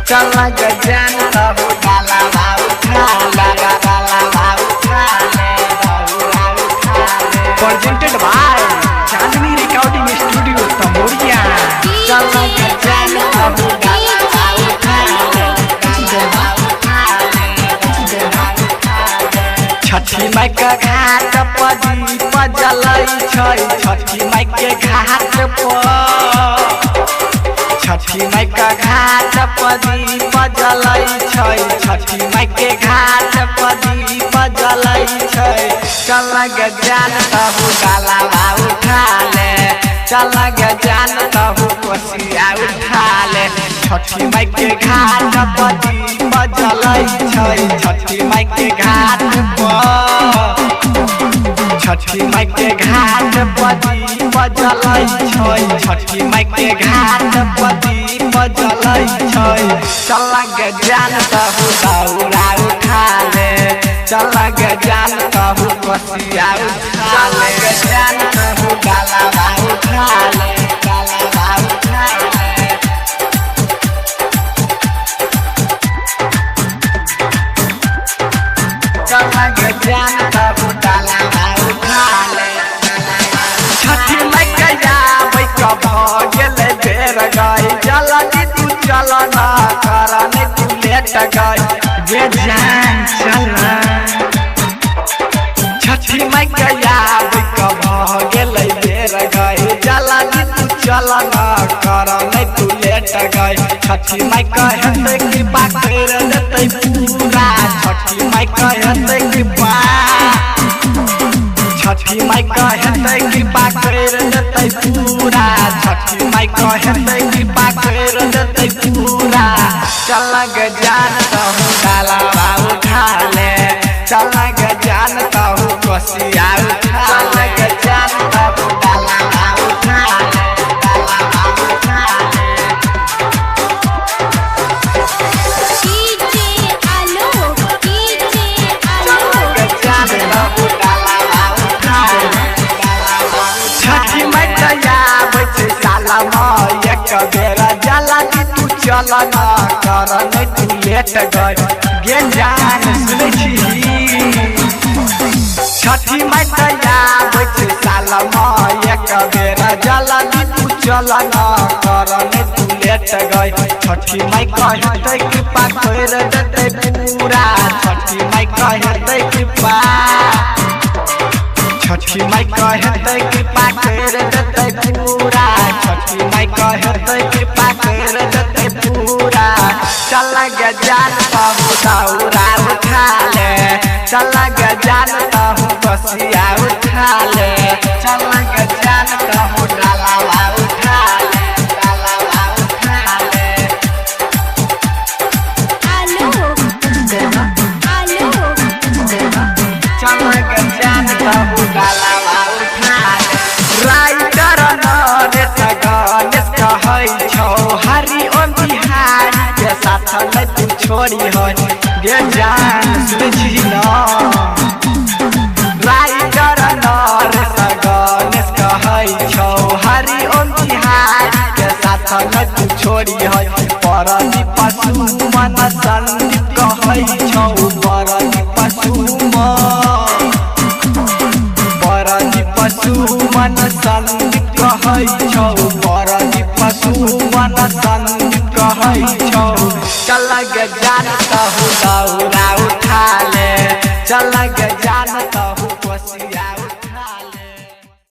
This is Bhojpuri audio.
चल गजान तब डाला उठा लगा डाला उठा ले presented by Chandni recording studio Tamoria. चल गजान तब डाला उठा ले छठी माई के घाट पर दीप जलै छै छठी माई के घाट पर छठी माई के घाट पर दीप जलै छै छठी माई के घाट पर दीप जलै छै चल गजान तहु डाला उठा ले चल गजान तहु कोसिया उठा ले छठी माई के घाट पर दीप जलै छै छठी माई के घाट पर छठी माई के घाट पर दीप जलै छै छठी माई के घाट पर दीप जलै छै चल गजान तहु दौरा उठा ले चल गजान तहु कोसिया उठा ले गजान तहु डाला उठा ले डाला उठा ले चल गजान तहु डाला उठा ले छठी माई के आबै क भ गेलै बेर गई जल्दी तू चल ना कर नहीं तू लेट गई गे जान चल छठी माई के आबै क भ गेलै बेर गई जल्दी तू चल ना कर नहीं तू लेट गई छठी माई कहते कि बात कर देतै पूरा छठी माई कहते कि छठी माई कहते कि बात कर देतै पूरा छठी माई कहते कि बात कर देतै पूरा चल गजान तहु डाला उठा ले चल गजान तहु कोसिया उठा ले गजान तहु डाला उठा ले डाला उठा ले गजान तहु डाला उठा ले छठी माई के आबै छै साला में एक बेर जल्दी तू चल ना कर नहीं तू लेट गई गे जान सुनै छी छठी माई के आबै छै साला में एक बेर जल्दी तू चल ना कर नहीं तू लेट गई छठी माई कहते कि कर देतै पूरा छठी माई कहते कि छठी माई कहते कि कर देतै पूरा छठी माई कहते कि कर देतै पूरा चल गजान तहु दौरा उठा ले चल गजान तहु कोसिया उठा ले चल गजान तहु डाला उठा ले डाला उठा ले चल गजान तहु डाला उठा ले राइटर नरेश गणेश कहै छौ हरिओम बिहारी के साथ नहीं तू छोड़ी हो गे जान सुनै छी न राइटर नरेश गणेश कहै छौ हरिओम बिहारी के साथ नहीं तू छोड़ी हो परदी पशु मन संदीप कहै छौ परदी पशु मन संदीप कहै छौ परदी पशु मन संदीप कहै छौ चल गजान तहु दौरा उठा ले चल गजान तहु